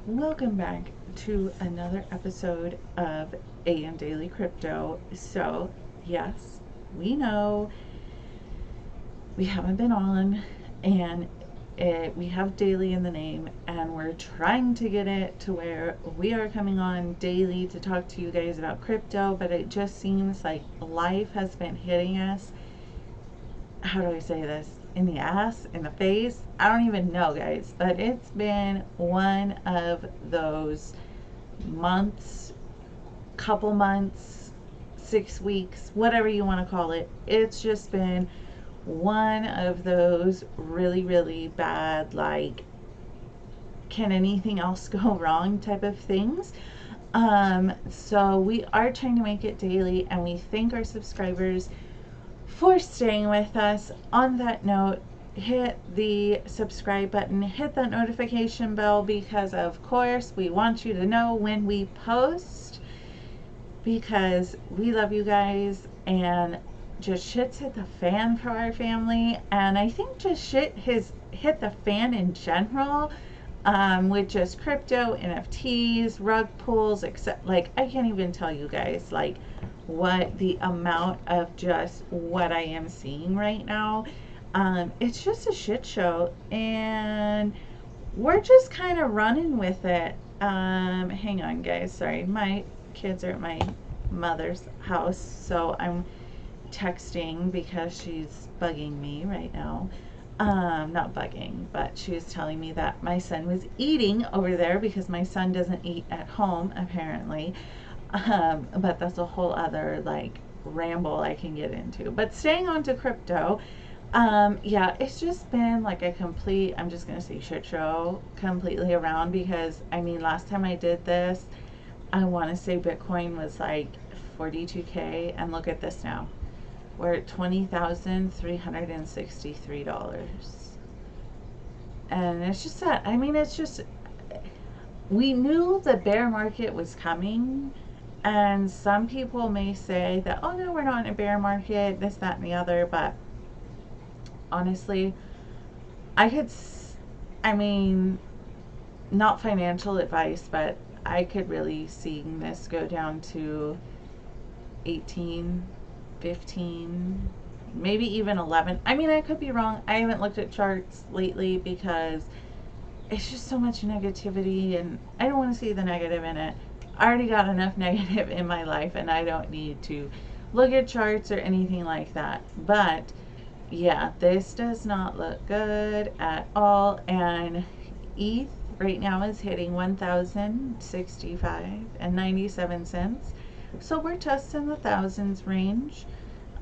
Welcome back to another episode of AM Daily Crypto. So, yes, we know we haven't been on, and we have daily in the name, and we're trying to get it to where we are coming on daily to talk to you guys about crypto, but it just seems like life has been hitting us. How do I say this? In the ass, in the face. I don't even know, guys, but it's been one of those months, couple months, 6 weeks, whatever you want to call it. It's just been one of those really, really bad, like, can anything else go wrong type of things. So we are trying to make it daily, and we thank our subscribers for staying with us. On that note, hit the subscribe button, hit that notification bell, because of course we want you to know when we post, because we love you guys, and just shit's hit the fan for our family, and I think just shit has hit the fan in general, with just crypto, NFTs, rug pulls, except, like, I can't even tell you guys, like, what the amount of just what I am seeing right now. It's just a shit show, and we're just kind of running with it. Hang on, guys. Sorry, my kids are at my mother's house, so I'm texting because she's bugging me right now. Not bugging, but she was telling me that my son was eating over there because my son doesn't eat at home, apparently. But that's a whole other, like, ramble I can get into. But staying on to crypto, yeah, it's just been like a complete, I'm just going to say shit show completely around, because, I mean, last time I did this, I want to say Bitcoin was like 42K, and look at this now. We're at $20,363. And it's just that, I mean, it's just, we knew the bear market was coming, and some people may say that, oh no, we're not in a bear market, this, that, and the other, but honestly, I mean, not financial advice, but I could really see this go down to 18, 15, maybe even 11. I mean, I could be wrong. I haven't looked at charts lately because it's just so much negativity, and I don't want to see the negative in it. I already got enough negative in my life, and I don't need to look at charts or anything like that. But yeah, this does not look good at all. And ETH right now is hitting 1,065 and 97 cents. So we're testing the thousands range.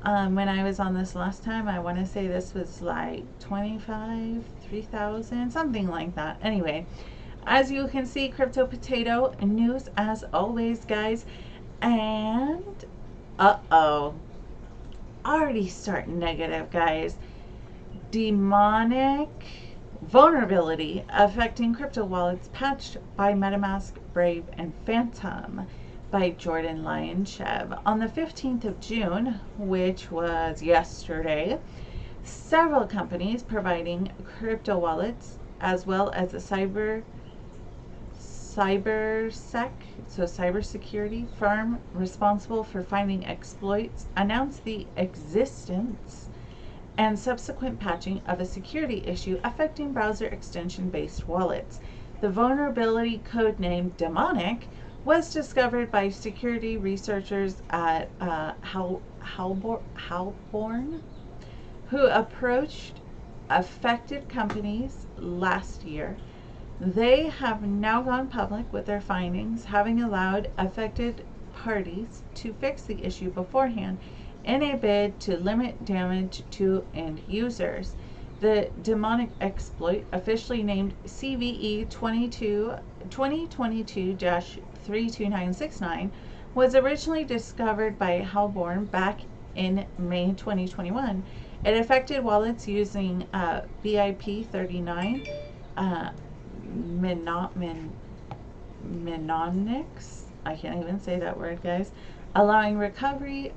When I was on this last time, I want to say this was like 25, 3,000, something like that. Anyway, as you can see, crypto potato news as always, guys. And already starting negative, guys. Demonic vulnerability affecting crypto wallets patched by MetaMask, Brave, and Phantom, by Jordan Lyonshev. On the 15th of June, which was yesterday, several companies providing crypto wallets, as well as a cybersecurity firm responsible for finding exploits, announced the existence and subsequent patching of a security issue affecting browser extension-based wallets. The vulnerability, codenamed Demonic, was discovered by security researchers at Halborn, who approached affected companies last year. They have now gone public with their findings, having allowed affected parties to fix the issue beforehand in a bid to limit damage to end users. The demonic exploit, officially named CVE 2022-32969, was originally discovered by Halborn back in May 2021. It affected wallets using BIP39, Mnemonics, I can't even say that word, guys, allowing recovery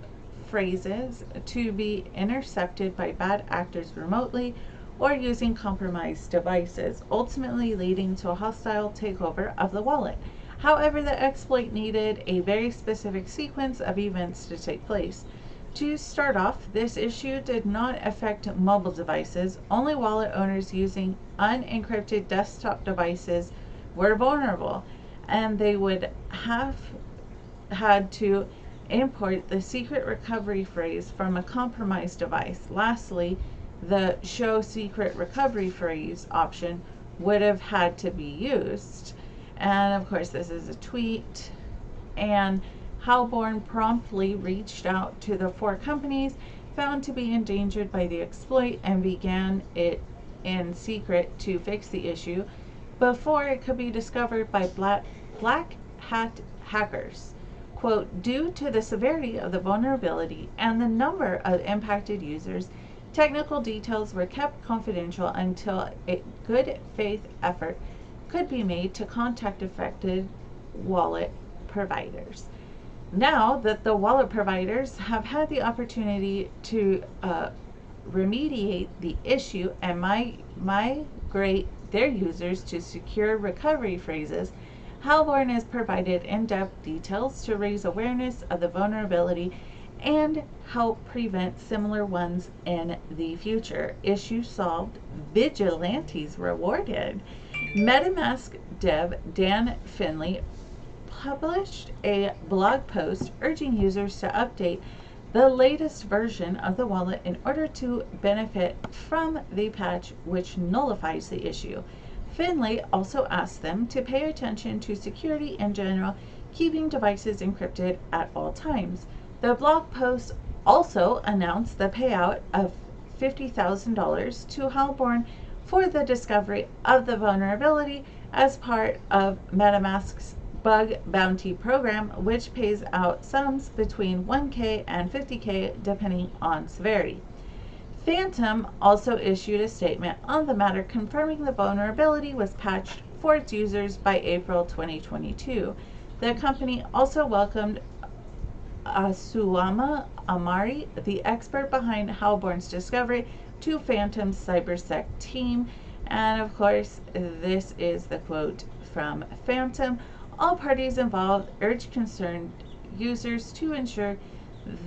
phrases to be intercepted by bad actors remotely or using compromised devices, ultimately leading to a hostile takeover of the wallet. However, the exploit needed a very specific sequence of events to take place. To start off, this issue did not affect mobile devices. Only wallet owners using unencrypted desktop devices were vulnerable, and they would have had to import the secret recovery phrase from a compromised device. Lastly, the show secret recovery phrase option would have had to be used. And of course, this is a tweet. And Halborn promptly reached out to the four companies found to be endangered by the exploit and began it in secret to fix the issue before it could be discovered by black hat hackers. Quote, due to the severity of the vulnerability and the number of impacted users, technical details were kept confidential until a good faith effort could be made to contact affected wallet providers. Now that the wallet providers have had the opportunity to remediate the issue and migrate their users to secure recovery phrases, Halborn has provided in-depth details to raise awareness of the vulnerability and help prevent similar ones in the future. Issue solved, vigilantes rewarded. MetaMask dev Dan Finley published a blog post urging users to update the latest version of the wallet in order to benefit from the patch which nullifies the issue. Finley also asked them to pay attention to security in general, keeping devices encrypted at all times. The blog post also announced the payout of $50,000 to Halborn for the discovery of the vulnerability as part of MetaMask's bug bounty program, which pays out sums between $1K and $50K depending on severity. Phantom also issued a statement on the matter confirming the vulnerability was patched for its users by April 2022. The company also welcomed Asuama Amari, the expert behind Halborn's discovery, to Phantom's cybersec team. And of course, this is the quote from Phantom. All parties involved urge concerned users to ensure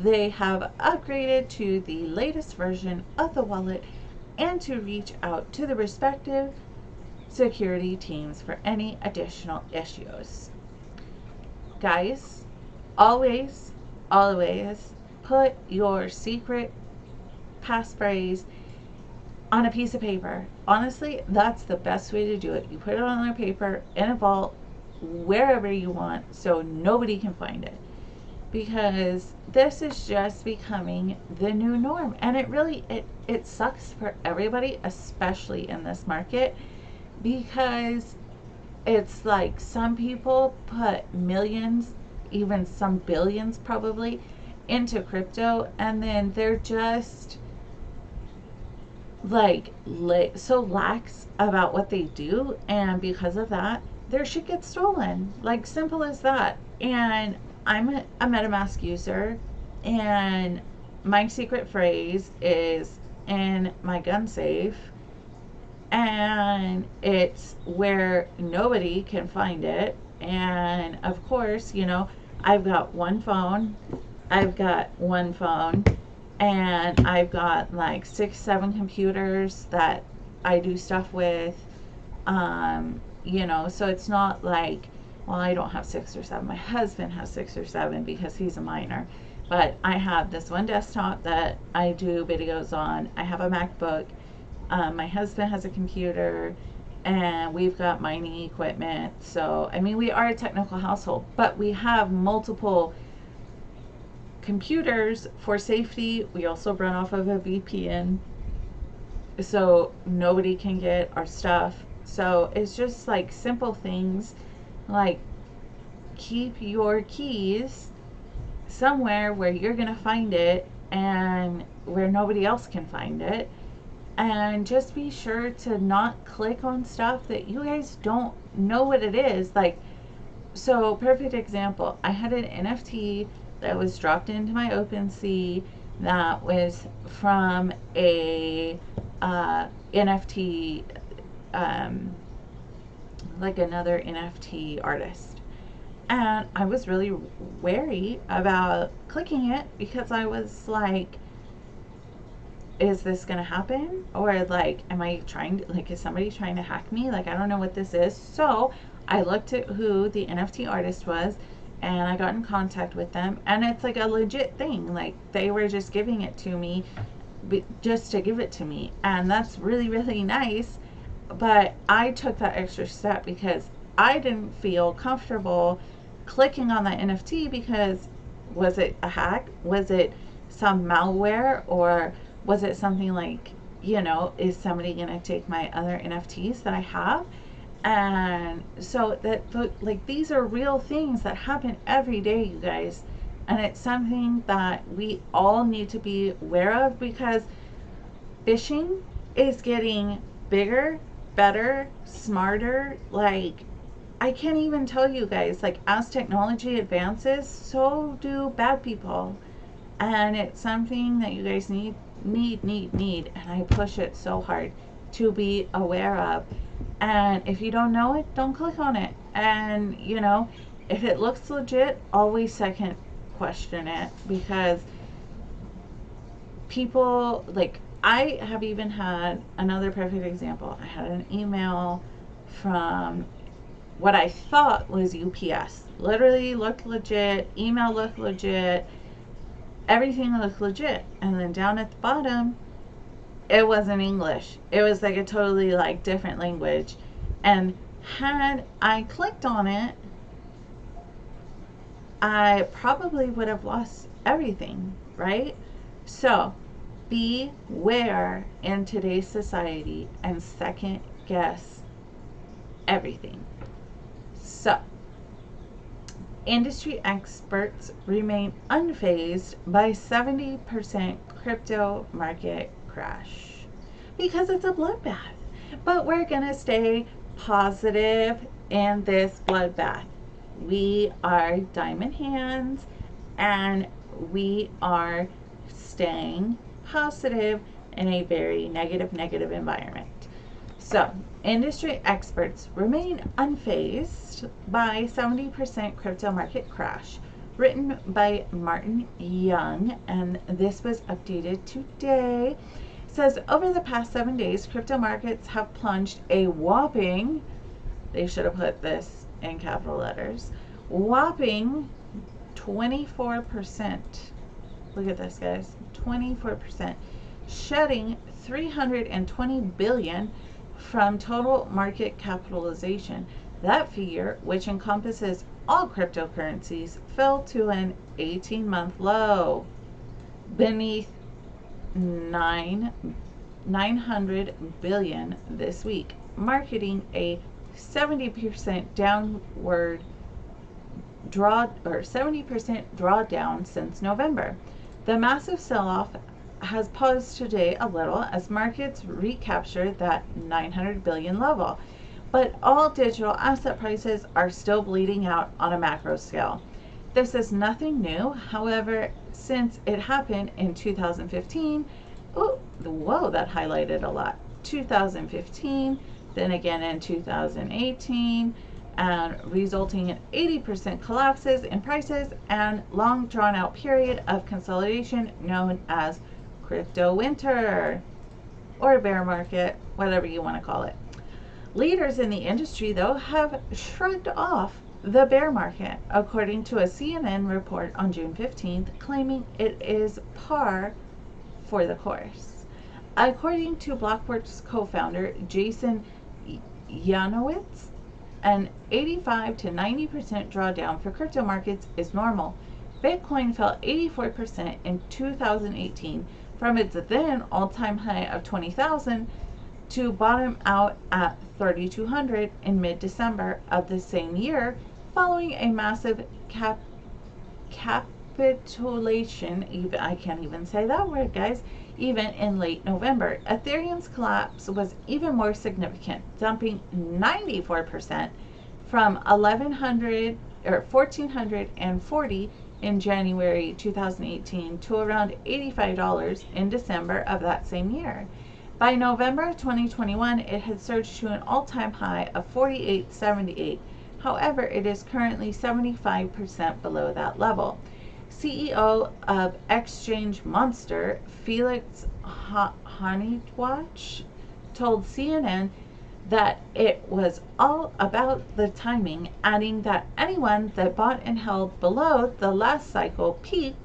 they have upgraded to the latest version of the wallet and to reach out to the respective security teams for any additional issues. Guys, always put your secret passphrase on a piece of paper. Honestly, that's the best way to do it. You put it on a paper in a vault, wherever you want, so nobody can find it. Because this is just becoming the new norm, and it sucks for everybody, especially in this market, because it's like some people put millions, even some billions probably, into crypto, and then they're just like so lax about what they do, and because of that their shit gets stolen. Like, simple as that. And I'm a MetaMask user, and my secret phrase is in my gun safe, and it's where nobody can find it. And of course, I've got one phone, and I've got like 6-7 computers that I do stuff with. So it's not like, well, I don't have 6 or 7. My husband has 6 or 7 because he's a minor. But I have this one desktop that I do videos on. I have a MacBook. My husband has a computer, and we've got mining equipment. So, I mean, we are a technical household, but we have multiple computers for safety. We also run off of a VPN, so nobody can get our stuff. So it's just like simple things like keep your keys somewhere where you're gonna find it and where nobody else can find it, and just be sure to not click on stuff that you guys don't know what it is. Like, so perfect example, I had an NFT that was dropped into my OpenSea that was from a NFT, like another NFT artist. And I was really wary about clicking it because I was like, is this gonna happen? Or like, am I trying to, like, is somebody trying to hack me? Like, I don't know what this is. So I looked at who the NFT artist was and I got in contact with them. And it's like a legit thing. Like, they were just giving it to me just to give it to me. And that's really, really nice. But I took that extra step because I didn't feel comfortable clicking on that NFT because was it a hack? Was it some malware? Or was it something like, is somebody going to take my other NFTs that I have? And so that, like, these are real things that happen every day, you guys. And it's something that we all need to be aware of because phishing is getting bigger, better, smarter. Like, I can't even tell you guys, like, as technology advances, so do bad people. And it's something that you guys need, and I push it so hard to be aware of. And if you don't know it, don't click on it. And, if it looks legit, always second question it because people, like, I have even had another perfect example. I had an email from what I thought was UPS. Literally looked legit, email looked legit, everything looked legit. And then down at the bottom, it wasn't English. It was like a totally like different language. And had I clicked on it, I probably would have lost everything, right? So beware in today's society and second guess everything. So, industry experts remain unfazed by 70% crypto market crash because it's a bloodbath. But we're going to stay positive in this bloodbath. We are diamond hands and we are staying positive in a very negative environment. So, industry experts remain unfazed by 70% crypto market crash. Written by Martin Young, and this was updated today. It says, over the past 7 days, crypto markets have plunged a whopping, they should have put this in capital letters, whopping 24%. Look at this, guys, 24%, shedding 320 billion from total market capitalization. That figure, which encompasses all cryptocurrencies, fell to an 18-month low beneath 900 billion this week, marking a 70% downward draw, or 70% drawdown since November. The massive sell-off has paused today a little as markets recapture that 900 billion level, but all digital asset prices are still bleeding out on a macro scale. This is nothing new, however, since it happened in 2015, whoa, that highlighted a lot. 2015, then again in 2018, and resulting in 80% collapses in prices and long drawn out period of consolidation known as crypto winter or bear market, whatever you want to call it. Leaders in the industry, though, have shrugged off the bear market, according to a CNN report on June 15th, claiming it is par for the course. According to Blockworks co-founder Jason Yanowitz, an 85 to 90% drawdown for crypto markets is normal. Bitcoin fell 84% in 2018 from its then all-time high of 20,000 to bottom out at 3,200 in mid-December of the same year, following a massive capitulation, I can't even say that word, guys, even in late November. Ethereum's collapse was even more significant, dumping 94% from 1,440 in January 2018 to around $85 in December of that same year. By November 2021, it had surged to an all-time high of 48.78. However, it is currently 75% below that level. CEO of Exchange Monster, Felix Honigwatch, told CNN that it was all about the timing, adding that anyone that bought and held below the last cycle peak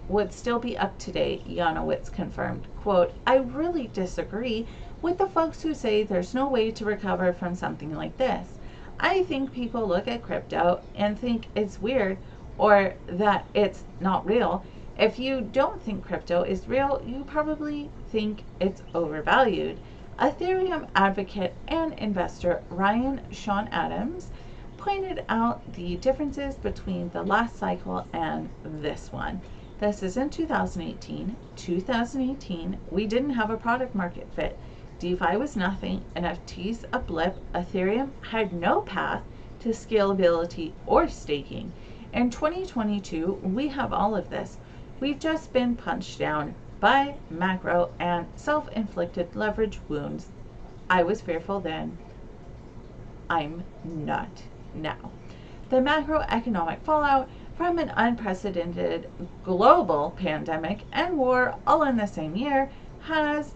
would still be up to date, Janowitz confirmed. Quote, I really disagree with the folks who say there's no way to recover from something like this. I think people look at crypto and think it's weird or that it's not real. If you don't think crypto is real, you probably think it's overvalued. Ethereum advocate and investor Ryan Sean Adams pointed out the differences between the last cycle and this one. This is in 2018. 2018, we didn't have a product market fit. DeFi was nothing, NFTs a blip, Ethereum had no path to scalability or staking. In 2022, we have all of this. We've just been punched down by macro and self-inflicted leverage wounds. I was fearful then. I'm not now. The macroeconomic fallout from an unprecedented global pandemic and war all in the same year has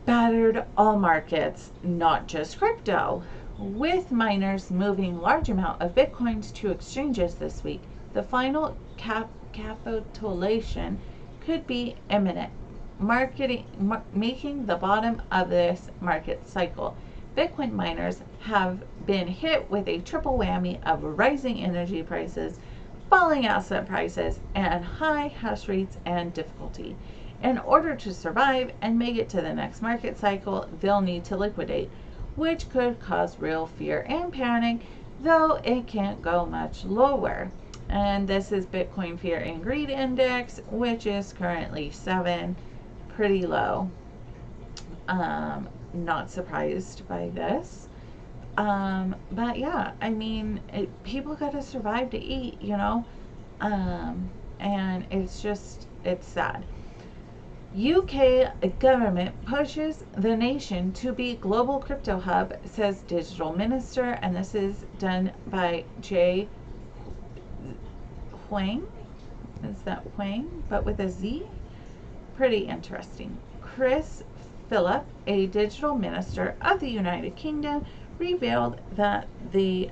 battered all markets, not just crypto. With miners moving large amount of bitcoins to exchanges this week, the final capitulation could be imminent, making the bottom of this market cycle. Bitcoin miners have been hit with a triple whammy of rising energy prices, falling asset prices, and high hash rates and difficulty. In order to survive and make it to the next market cycle, they'll need to liquidate, which could cause real fear and panic, though it can't go much lower. And this is Bitcoin Fear and Greed Index, which is currently 7, pretty low. Not surprised by this. But yeah, I mean, people gotta survive to eat, you know? And it's sad. UK government pushes the nation to be global crypto hub, says digital minister, and this is done by Jay Huang. Is that Huang, but with a Z? Pretty interesting. Chris Philip, a digital minister of the United Kingdom, revealed that the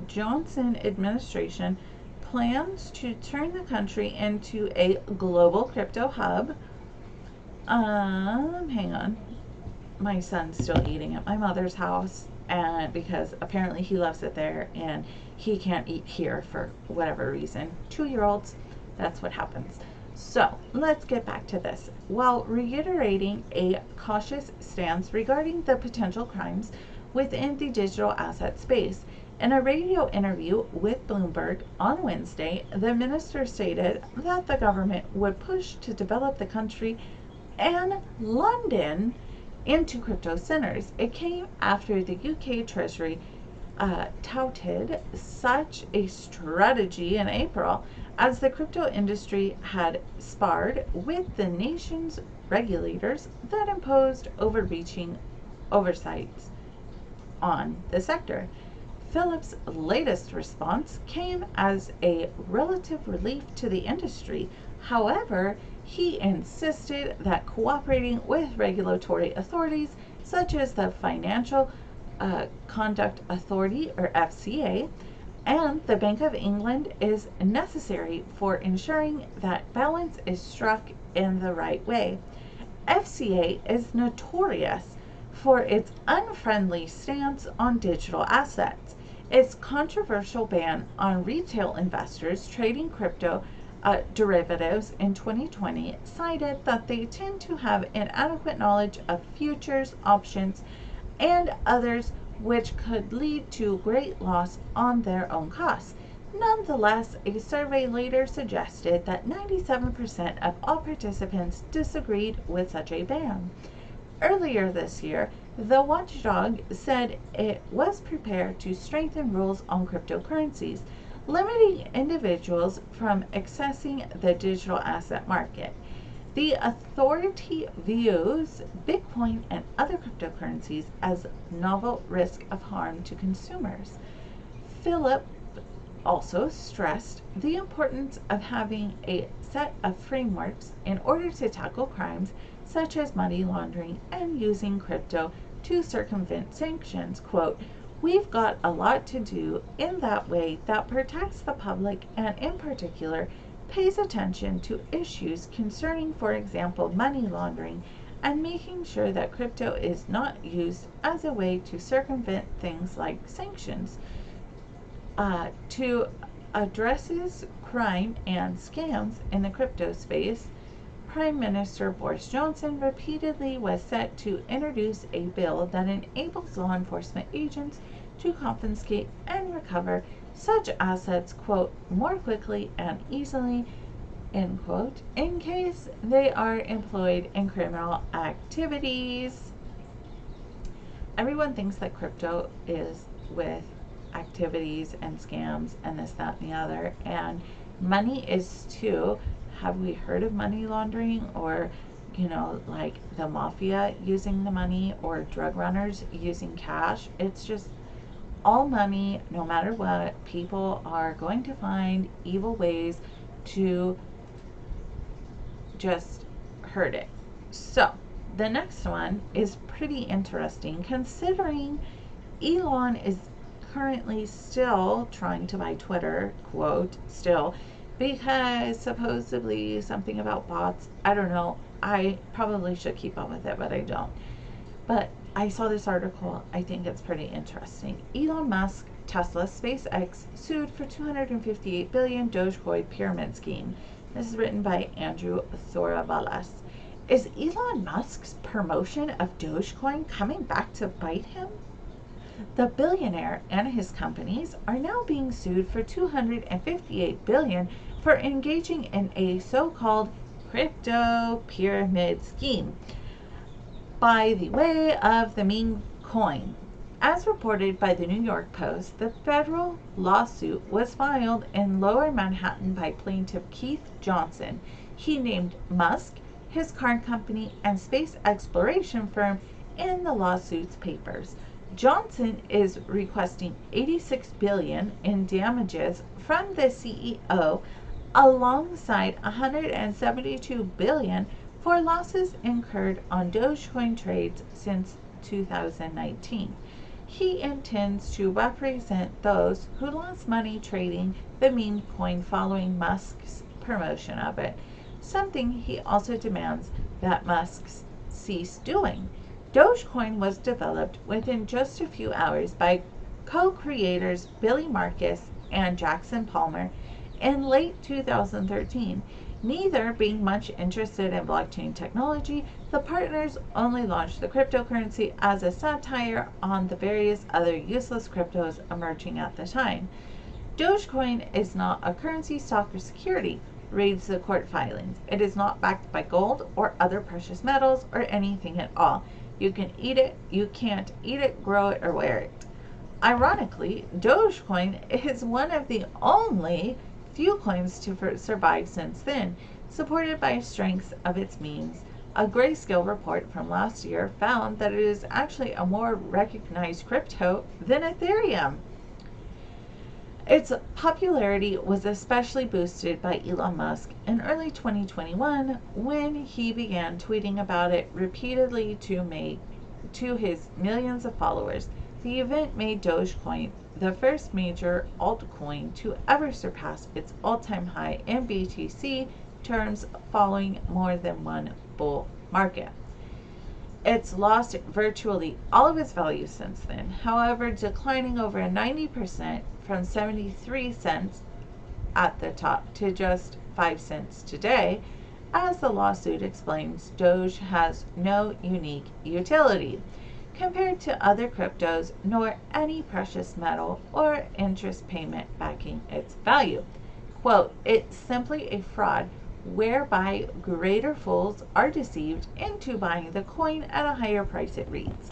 Johnson administration plans to turn the country into a global crypto hub. Hang on. My son's still eating at my mother's house, and because apparently he loves it there and he can't eat here for whatever reason. 2-year-olds, that's what happens. So let's get back to this. While reiterating a cautious stance regarding the potential crimes within the digital asset space, in a radio interview with Bloomberg on Wednesday, the minister stated that the government would push to develop the country and London into crypto centers. It came after the UK Treasury touted such a strategy in April, as the crypto industry had sparred with the nation's regulators that imposed overreaching oversights on the sector. Philip's latest response came as a relative relief to the industry. However, he insisted that cooperating with regulatory authorities such as the Financial Conduct Authority, or FCA, and the Bank of England is necessary for ensuring that balance is struck in the right way. FCA is notorious for its unfriendly stance on digital assets. Its controversial ban on retail investors trading crypto derivatives in 2020 cited that they tend to have inadequate knowledge of futures, options, and others, which could lead to great loss on their own costs. Nonetheless, a survey later suggested that 97% of all participants disagreed with such a ban. Earlier this year, the watchdog said it was prepared to strengthen rules on cryptocurrencies, limiting individuals from accessing the digital asset market. The authority views Bitcoin and other cryptocurrencies as novel risk of harm to consumers. Philip also stressed the importance of having a set of frameworks in order to tackle crimes such as money laundering and using crypto to circumvent sanctions. Quote, "We've got a lot to do in that way that protects the public and, in particular, pays attention to issues concerning, for example, money laundering and making sure that crypto is not used as a way to circumvent things like sanctions. To addresses crime and scams in the crypto space, Prime Minister Boris Johnson repeatedly was set to introduce a bill that enables law enforcement agents to confiscate and recover such assets, quote, more quickly and easily, end quote, in case they are employed in criminal activities." Everyone thinks that crypto is with activities and scams and this, that, and the other, and money is too. Have we heard of money laundering, or like the mafia using the money, or drug runners using cash? It's just all money. No matter what, people are going to find evil ways to just hurt it. So the next one is pretty interesting, considering Elon is currently still trying to buy Twitter, quote, still, because supposedly something about bots. I don't know. I probably should keep up with it, but I don't. But I saw this article. I think it's pretty interesting. Elon Musk, Tesla, SpaceX sued for $258 billion Dogecoin pyramid scheme. This is written by Andrew Thoravales. Is Elon Musk's promotion of Dogecoin coming back to bite him? The billionaire and his companies are now being sued for $258 billion for engaging in a so-called crypto pyramid scheme by the way of the meme coin. As reported by the New York Post, the federal lawsuit was filed in Lower Manhattan by plaintiff Keith Johnson. He named Musk, his car company, and space exploration firm in the lawsuit's papers. Johnson is requesting $86 billion in damages from the CEO, alongside $172 billion for losses incurred on Dogecoin trades since 2019. He intends to represent those who lost money trading the meme coin following Musk's promotion of it, something he also demands that Musk cease doing. Dogecoin was developed within just a few hours by co-creators Billy Marcus and Jackson Palmer in late 2013. Neither being much interested in blockchain technology, the partners only launched the cryptocurrency as a satire on the various other useless cryptos emerging at the time. Dogecoin is not a currency, stock, or security, reads the court filings. It is not backed by gold or other precious metals or anything at all. You can eat it, you can't eat it, grow it, or wear it. Ironically, Dogecoin is one of the only few coins to survive since then, supported by strengths of its memes. A Grayscale report from last year found that it is actually a more recognized crypto than Ethereum. Its popularity was especially boosted by Elon Musk in early 2021 when he began tweeting about it repeatedly to his millions of followers. The event made Dogecoin the first major altcoin to ever surpass its all-time high in BTC terms following more than one bull market. It's lost virtually all of its value since then, however, declining over 90% from 73 cents at the top to just 5 cents today. As the lawsuit explains, Doge has no unique utility compared to other cryptos, nor any precious metal or interest payment backing its value. Quote, "It's simply a fraud whereby greater fools are deceived into buying the coin at a higher price," it reads.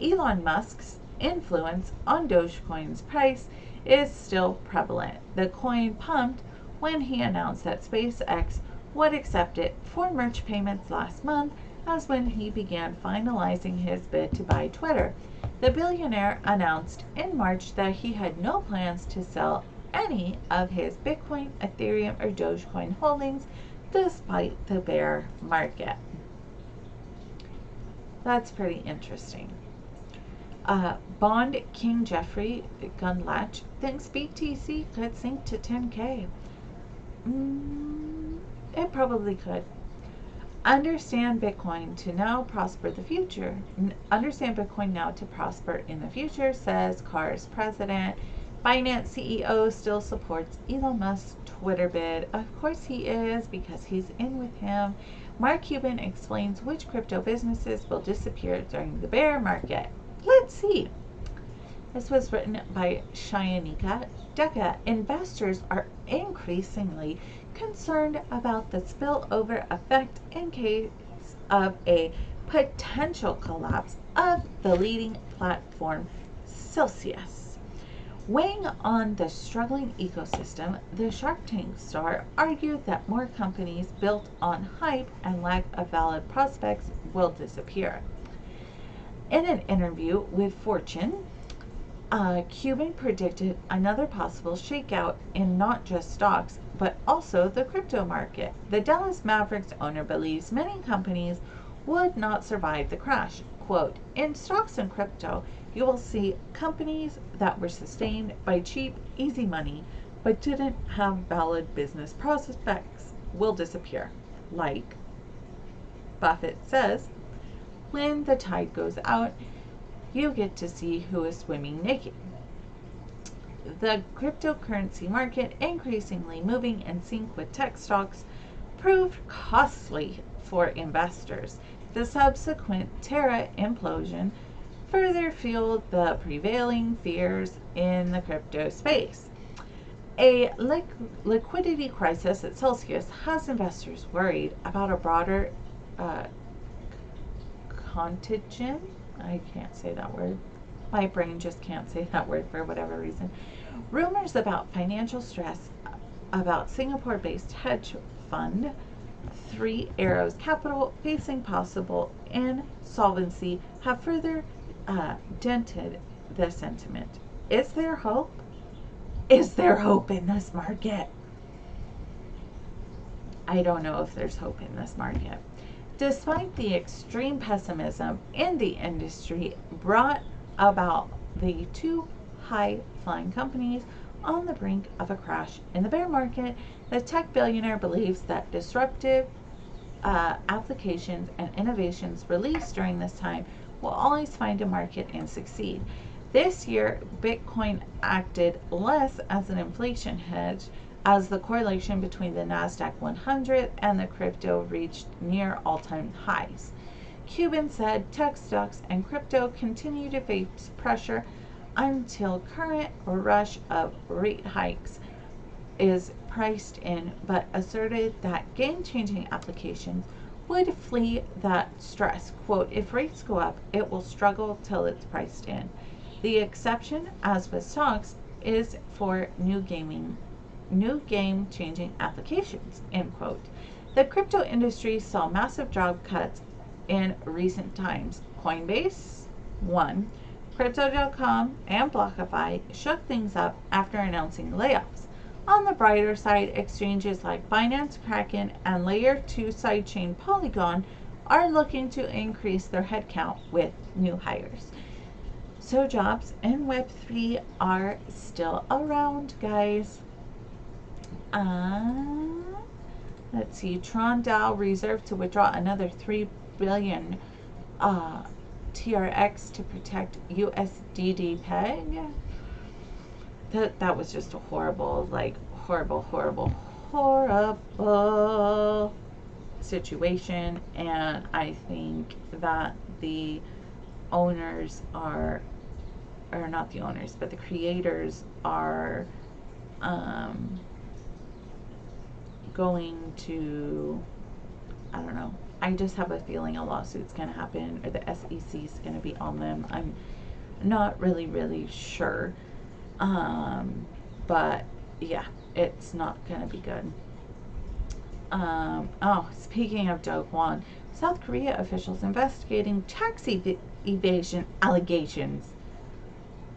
Elon Musk's influence on Dogecoin's price is still prevalent. The coin pumped when he announced that SpaceX would accept it for merch payments last month, as when he began finalizing his bid to buy Twitter. The billionaire announced in March that he had no plans to sell any of his Bitcoin, Ethereum, or Dogecoin holdings despite the bear market. That's pretty interesting. Bond King Jeffrey Gunlatch thinks BTC could sink to 10K. It probably could. Understand Bitcoin now to prosper in the future, says CAR's president. Binance CEO still supports Elon Musk's Twitter bid. Of course he is, because he's in with him. Mark Cuban explains which crypto businesses will disappear during the bear market. Let's see. This was written by Shayanika Deka. Investors are increasingly concerned about the spillover effect in case of a potential collapse of the leading platform Celsius. Weighing on the struggling ecosystem, the Shark Tank star argued that more companies built on hype and lack of valid prospects will disappear. In an interview with Fortune, Cuban predicted another possible shakeout in not just stocks, but also the crypto market. The Dallas Mavericks owner believes many companies would not survive the crash. Quote, in stocks and crypto, you will see companies that were sustained by cheap, easy money, but didn't have valid business prospects will disappear. Like Buffett says, when the tide goes out, you get to see who is swimming naked. The cryptocurrency market, increasingly moving in sync with tech stocks, proved costly for investors. The subsequent Terra implosion further fueled the prevailing fears in the crypto space. A liquidity crisis at Celsius has investors worried about a broader contagion. I can't say that word. My brain just can't say that word for whatever reason. Rumors about financial stress about Singapore-based hedge fund Three Arrows Capital facing possible insolvency have further dented the sentiment. Is there hope? Is there hope in this market? I don't know if there's hope in this market. Despite the extreme pessimism in the industry brought about the two high-flying companies on the brink of a crash in the bear market, the tech billionaire believes that disruptive applications and innovations released during this time will always find a market and succeed. This year, Bitcoin acted less as an inflation hedge, as the correlation between the Nasdaq 100 and the crypto reached near all-time highs. Cuban said tech stocks and crypto continue to face pressure until current rush of rate hikes is priced in, but asserted that game-changing applications would flee that stress. Quote, if rates go up, it will struggle till it's priced in. The exception, as with stocks, is for new game-changing applications, end quote. The crypto industry saw massive job cuts in recent times. Coinbase, one. Crypto.com and BlockFi shook things up after announcing layoffs. On the brighter side, exchanges like Binance, Kraken, and Layer 2 sidechain Polygon are looking to increase their headcount with new hires. So jobs in Web3 are still around, guys. Let's see. Tron DAO reserved to withdraw another 3 billion TRX to protect USDD peg. That was just a horrible situation, and I think that the owners are, or not the owners, but the creators are going to, I don't know, I just have a feeling a lawsuit's going to happen, or the SEC's going to be on them. I'm not really sure. But yeah, it's not going to be good. Oh, speaking of Dogecoin, South Korea officials investigating tax evasion allegations.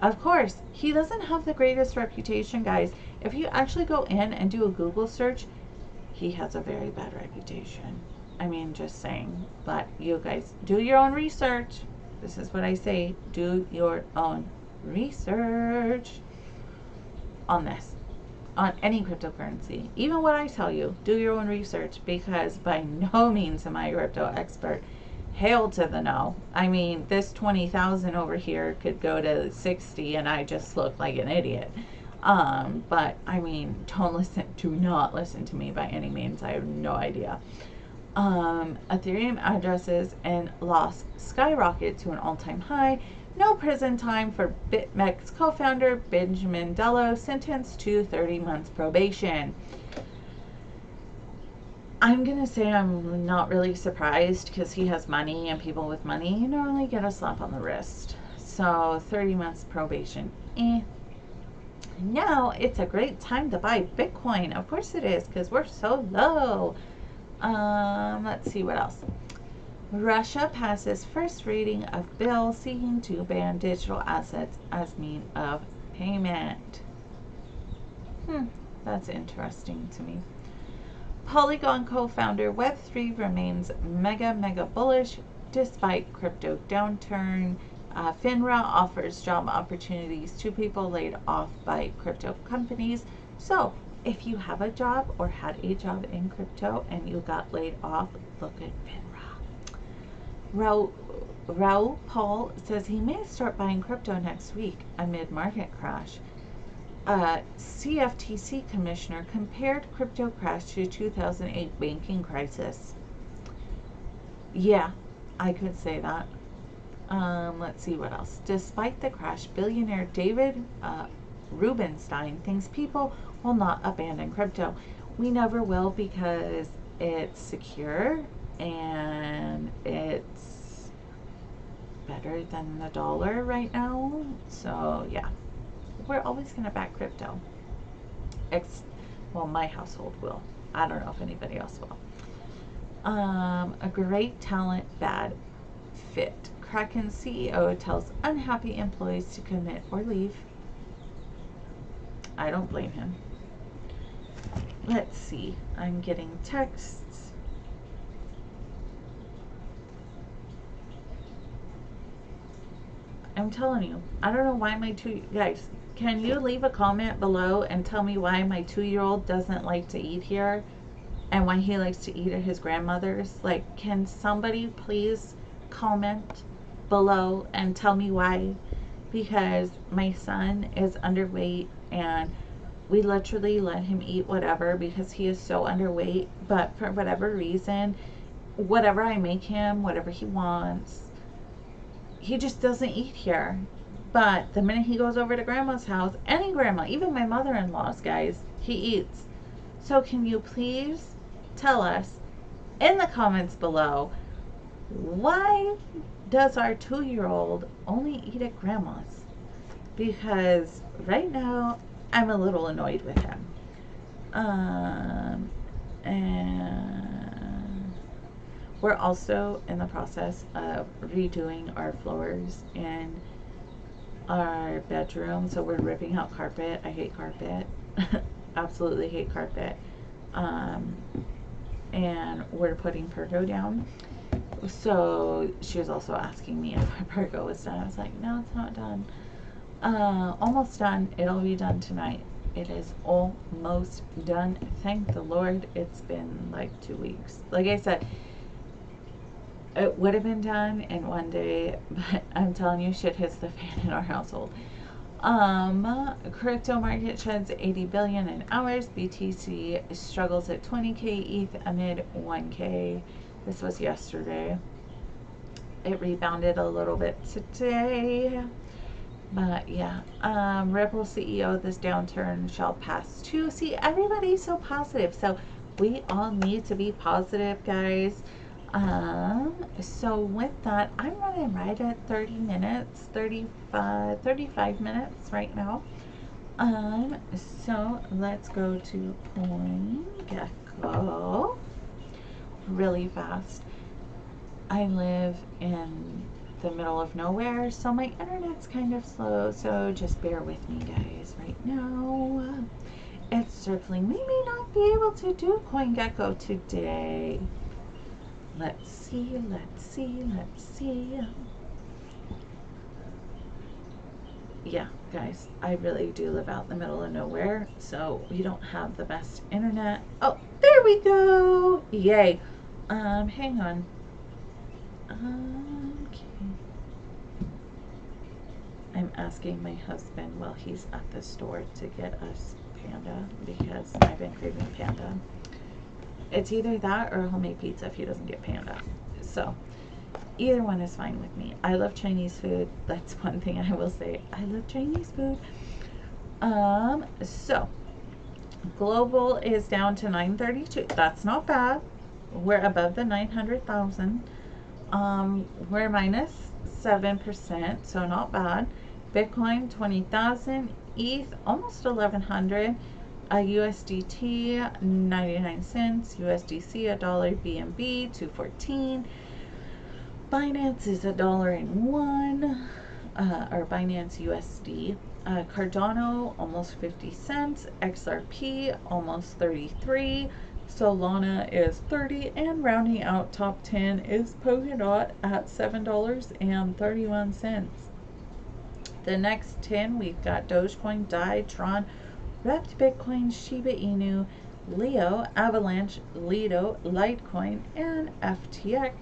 Of course, he doesn't have the greatest reputation, guys. If you actually go in and do a Google search, he has a very bad reputation. I mean, just saying. But you guys, do your own research. This is what I say. Do your own research on this, on any cryptocurrency. Even what I tell you, do your own research, because by no means am I a crypto expert. Hail to the no. I mean, this 20,000 over here could go to 60 and I just look like an idiot. But I mean, do not listen to me by any means. I have no idea. Ethereum addresses and loss skyrocket to an all-time high. No prison time for BitMEX co-founder Benjamin Dello, sentenced to 30 months probation. I'm going to say I'm not really surprised, because he has money, and people with money normally get a slap on the wrist. So 30 months probation. Now it's a great time to buy Bitcoin. Of course it is, because we're so low. Let's see what else. Russia passes first reading of bill seeking to ban digital assets as means of payment. That's interesting to me. Polygon co-founder Web3 remains mega bullish despite crypto downturn. FINRA offers job opportunities to people laid off by crypto companies. So if you have a job or had a job in crypto and you got laid off, look at FINRA. Raul Paul says he may start buying crypto next week amid market crash. CFTC commissioner compared crypto crash to 2008 banking crisis. Yeah, I could say that. Let's see what else. Despite the crash, billionaire David Rubenstein thinks people will not abandon crypto. We never will, because it's secure and it's better than the dollar right now. So yeah, we're always going to back crypto. Well, my household will. I don't know if anybody else will. A great talent, bad fit. Kraken CEO tells unhappy employees to commit or leave. I don't blame him. Let's see. I'm getting texts. I'm telling you, I don't know why guys, can you leave a comment below and tell me why my 2-year-old doesn't like to eat here and why he likes to eat at his grandmother's? Like, can somebody please comment below and tell me why? Because my son is underweight and we literally let him eat whatever because he is so underweight, but for whatever reason, whatever I make him, whatever he wants, he just doesn't eat here. But the minute he goes over to grandma's house, any grandma, even my mother-in-law's, guys, he eats. So can you please tell us in the comments below, why does our 2-year-old only eat at grandma's? Because right now I'm a little annoyed with him. And we're also in the process of redoing our floors in our bedroom, so we're ripping out carpet. I hate carpet. Absolutely hate carpet. And we're putting Pergo down. So she was also asking me if my Pergo was done. I was like, no, it's not done. Almost done. It'll be done tonight. It is almost done. Thank the Lord. It's been like 2 weeks. Like I said, it would have been done in one day, but I'm telling you, shit hits the fan in our household. Crypto market sheds 80 billion in hours. BTC struggles at 20k ETH amid 1k. This was yesterday. It rebounded a little bit today. But yeah, Ripple CEO, this downturn shall pass too. See, everybody's so positive. So we all need to be positive, guys. So with that, I'm running right at 30 minutes, 35 minutes right now. So let's go to slow, really fast. I live in the middle of nowhere, so my internet's kind of slow, so just bear with me, guys. Right now, it's circling. We may not be able to do CoinGecko today. Let's see. Yeah, guys, I really do live out in the middle of nowhere, so we don't have the best internet. Oh, there we go. Yay. Hang on. Okay. I'm asking my husband while he's at the store to get us panda because I've been craving panda. It's either that or homemade pizza if he doesn't get panda. So either one is fine with me. I love Chinese food. That's one thing I will say. I love Chinese food. So global is down to 932. That's not bad. We're above the 900,000. We're minus 7%, so not bad. Bitcoin 20,000. ETH almost 1100. USDT 99 cents. USDC $1. BNB 214. Binance is $1.01, or Binance USD. Cardano almost 50 cents. XRP almost 33. Solana is 30, and rounding out top 10 is Polkadot at $7.31. The next 10 we've got Dogecoin, DAI, Tron, Wrapped Bitcoin, Shiba Inu, Leo, Avalanche, Lido, Litecoin, and FTX.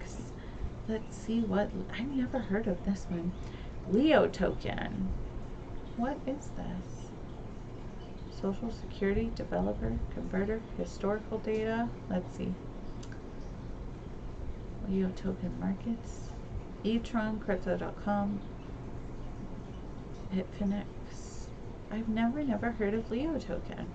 Let's see what, I've never heard of this one. Leo token. What is this? Social Security, developer, converter, historical data. Let's see. Leo token markets. eTron, crypto.com. Bitfinex. I've never heard of Leo token.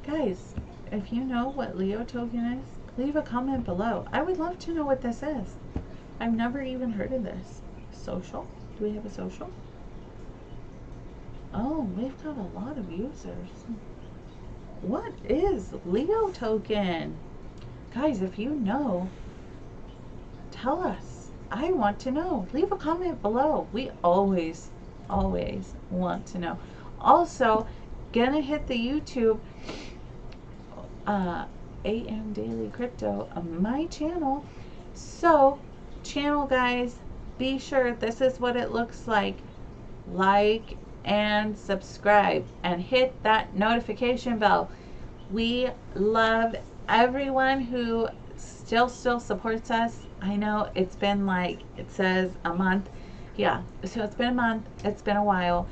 Guys, if you know what Leo token is, leave a comment below. I would love to know what this is. I've never even heard of this. Social? Do we have a social? Oh, we've got a lot of users. What is Leo token? Guys, if you know, tell us. I want to know. Leave a comment below. We always want to know. Also, gonna hit the YouTube AM Daily Crypto on my channel. So, channel guys, be sure this is what it looks like. Like and subscribe and hit that notification bell. We love everyone who still supports us. I know it's been like, it says a month. Yeah, so it's been a month. It's been a while.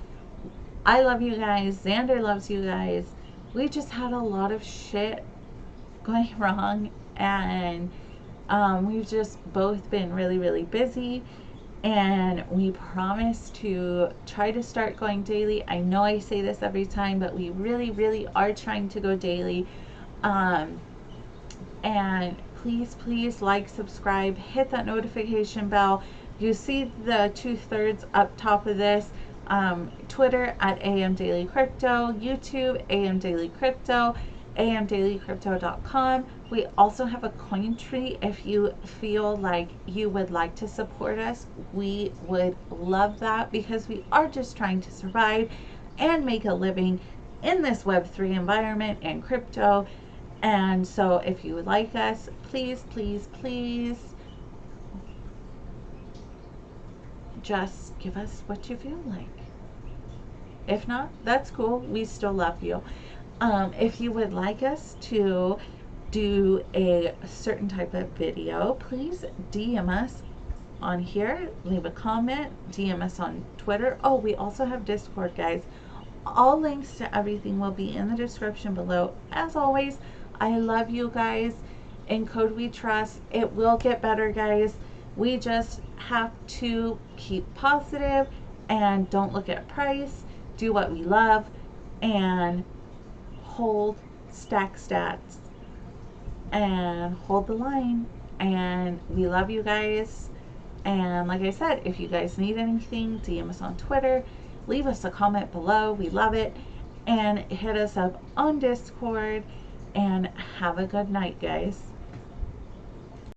I love you guys. Xander loves you guys. We just had a lot of shit going wrong, and we've just both been really busy, and we promise to try to start going daily. I know I say this every time, but we really are trying to go daily. And please like, subscribe, hit that notification bell. You see the 2/3 up top of this. Twitter at AM Daily Crypto, YouTube AM Daily Crypto, amdailycrypto.com. We also have a coin tree if you feel like you would like to support us. We would love that because we are just trying to survive and make a living in this Web3 environment and crypto. And so if you would like us, please just give us what you feel like. If not, that's cool. We still love you. If you would like us to do a certain type of video, please DM us on here. Leave a comment. DM us on Twitter. Oh, we also have Discord, guys. All links to everything will be in the description below. As always, I love you guys. In Code We Trust. It will get better, guys. We just have to keep positive and don't look at price. Do what we love and hold stack stats and hold the line. And we love you guys. And like I said, if you guys need anything, DM us on Twitter. Leave us a comment below. We love it. and hit us up on Discord. And have a good night, guys.